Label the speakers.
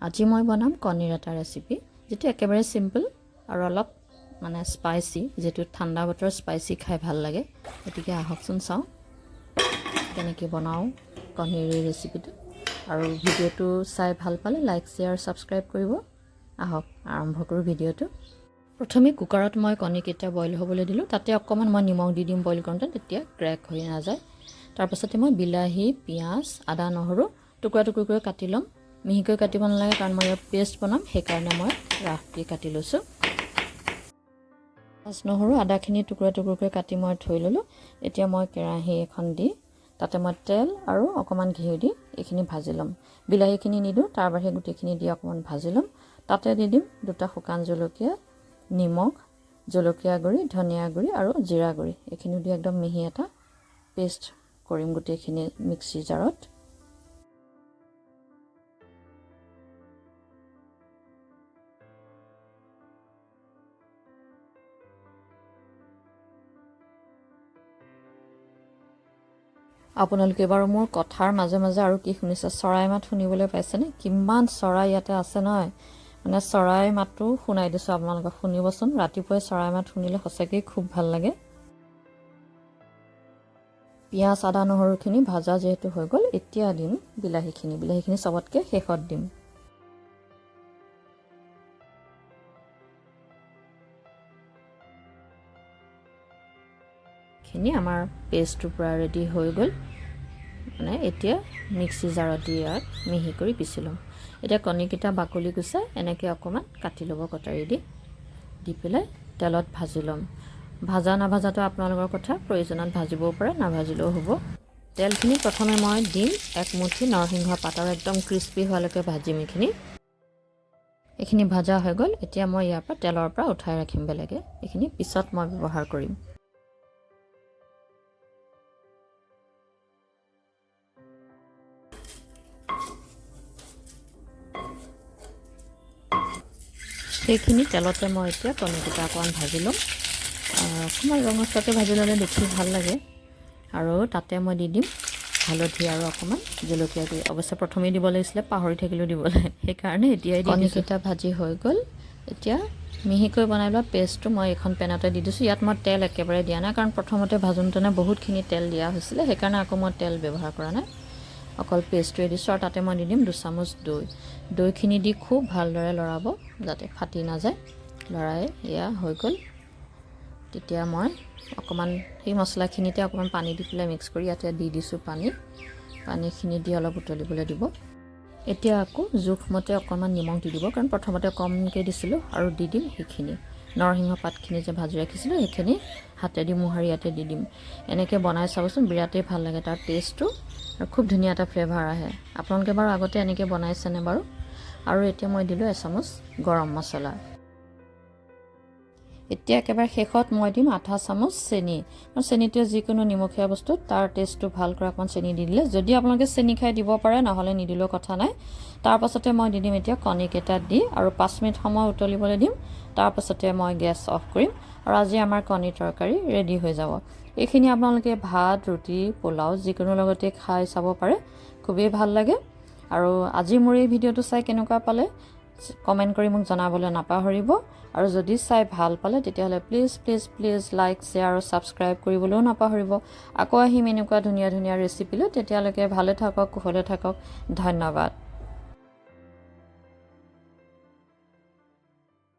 Speaker 1: আজি মই বনাম কণীৰ এটা ৰেচিপি যেটো একেবাৰে সিম্পল আৰু অলপ মানে স্পাইসি যেটো ঠাণ্ডা বতৰ স্পাইসি খাই ভাল লাগে গতিকে আহকচোন চাও কেনেকৈ বনাও কণীৰ ৰেচিপিটো আৰু ভিডিওটো চাই ভাল পালে লাইক শেয়াৰ সাবস্ক্ৰাইব কৰিব আহক আৰম্ভ কৰো ভিডিওটো প্ৰথমে কুকাৰত মই কণী কেইটা বইল হ'বলৈ দিলো তাতে অকমান মই নিমখ দি দিম বইল কৰোঁতে তেতিয়া ক্ৰ্যাক হৈ নাযায় তাৰ পাছতে মই বিলাহী পিয়াজ আদা নহৰু টুকুৰা টুকুৰ কৰি কাটি লম মিহিকৈ কাটিব নালাগে কাৰণ মই পেষ্ট বনাম সেই কাৰণে মই ৰাফলি কাটি লৈছো পাঁচ নহৰু আদাখিনি টুকুৰা টুকুৰ কৰি কাটি মই থৈ ললো এতিয়া মই কেৰাহী এখন দি তাতে মই তেল আৰু অকমান ঘি দি এইখিনি ভাজি লম বিলাহীখিনি নিদু তাৰ বাহিৰে গুটিখিনি দি অকমান ভাজি লম তাতে দি দিম দুটা শুকান জলকীয়া নিমখ জলকীয়া গুৰি ধনিয়া গুৰি আৰু জিৰা গুৰি এইখিনি দি একদম মিহি এটা পেষ্ট কৰিম গুটিখিনি মিক্সি জাৰত আপোনালোকে বাৰু মোৰ কথাৰ মাজে মাজে আৰু কি শুনিছে চৰাই মাত শুনিবলৈ পাইছে নে কিমান চৰাই ইয়াতে আছে নহয় মানে চৰাই মাতটো শুনাই দিছো আপোনালোকক শুনিবচোন ৰাতিপুৱা চৰাই মাত শুনিলে সঁচাকৈ খুব ভাল লাগে পিয়াজ আদা নহৰুখিনি ভাজা যেহেতু হৈ গল এতিয়া দিম বিলাহীখিনি সবতকে শেষত দিম খিনি আমাৰ পেষ্টটো পুৰা ৰেডি হৈ গল মানে এতিয়া মিক্সি জাৰত দি ইয়াত মিহি কৰি পিছি লম এতিয়া কণীকিটা বাকলি গুচাই এনেকৈ অকমান কাটি লব কটাৰি দি পেলাই তেলত ভাজি লম ভাজা না ভাজাটো আপোনালোকৰ কথা প্ৰয়োজনত ভাজিবও পাৰে না ভাজিলেও হ'ব তেলখিনি প্ৰথমে মই দিম এক মুঠি নৰসিংহ পাত আৰু একদম ক্ৰিস্পি হোৱালৈকে ভাজিম এইখিনি ভাজা হৈ গল এতিয়া মই ইয়াৰ পৰা তেলৰ পৰা উঠাই ৰাখিম বেলেগে এইখিনি পিছত মই ব্যৱহাৰ কৰিম এইখিনি তেলতে মই এতিয়া কণীটা অকমান ভাজি লম অকমান ৰঙচুৱাকৈ ভাজি ললে দেখি ভাল লাগে আৰু তাতে মই দি দিম হালধি আৰু অকমান জলকীয়া গুৰি অৱশ্যে প্ৰথমে দিব লাগিছিল পাহৰি থাকিলো দিবলৈ সেই কাৰণে এতিয়াই দি কণীটা ভাজি হৈ গল এতিয়া মিহিকৈ বনাই লোৱা পেষ্টটো মই এখন পেনতে দি দিছো ইয়াত মই তেল একেবাৰে দিয়া নাই কাৰণ প্ৰথমতে ভাজোনতেনে বহুতখিনি তেল দিয়া হৈছিল সেই কাৰণে আকৌ মই তেল ব্যৱহাৰ কৰা নাই অকল পেষ্টটোৱে দিছো আৰু তাতে মই দি দিম 2 চামুচ দৈখিনি দি খুব ভালদৰে লৰাব যাতে ফাটি নাযায় লৰাই ইয়া হৈ গল তেতিয়া মই অকমান এই মছলাখিনিতে অকমান পানী দি পেলাই মিক্স কৰি ইয়াতে দি দিছো পানীখিনি দি অলপ উতলিবলৈ দিব এতিয়া আকৌ জোখমতে অকমান নিমখ দি দিব কাৰণ প্ৰথমতে কমকৈ দিছিলো আৰু দি দিম সেইখিনি নৰসিংহ পাতখিনি যে ভাজি ৰাখিছিলো সেইখিনি হাতেদি মোহাৰি ইয়াতে দি দিম এনেকৈ বনাই চাবচোন বিৰাটেই ভাল লাগে তাৰ টেষ্টটো আৰু খুব ধুনীয়া এটা ফ্লেভাৰ আহে আপোনালোকে বাৰু আগতে এনেকৈ বনাইছেনে বাৰু আৰু এতিয়া মই দিলো 1 চামুচ গৰম মছলা এতিয়া একেবাৰে শেষত মই দিম আধা চামুচ চেনি আৰু চেনিটো যিকোনো নিমখীয়া বস্তু তাৰ টেষ্টটো ভাল কৰা অকমান চেনি দি দিলে যদি আপোনালোকে চেনি খাই দিব পাৰে নহলে নিদিলেও কথা নাই তাৰ পাছতে মই দি দিম এতিয়া কণী কেইটা দি আৰু 5 মিনিট সময় উতলিবলৈ দিম তাৰ পাছতে মই গেছ অফ কৰিম আৰু আজি আমাৰ কণী তৰকাৰী ৰেডি হৈ যাব এইখিনি আপোনালোকে ভাত ৰুটি পোলাও যিকোনো লগতে খাই চাব পাৰে খুবেই ভাল লাগে আৰু আজি মোৰ এই ভিডিওটো চাই কেনেকুৱা পালে কমেন্ট কৰি মোক জনাবলৈ নাপাহৰিব আৰু যদি চাই ভাল পালে তেতিয়াহলে প্লিজ লাইক শেয়াৰ আৰু সাবস্ক্ৰাইব কৰিবলৈও নাপাহৰিব আকৌ আহিম এনেকুৱা ধুনীয়া ৰেচিপি লৈ তেতিয়ালৈকে ভালে থাকক কুশলে থাকক ধন্যবাদ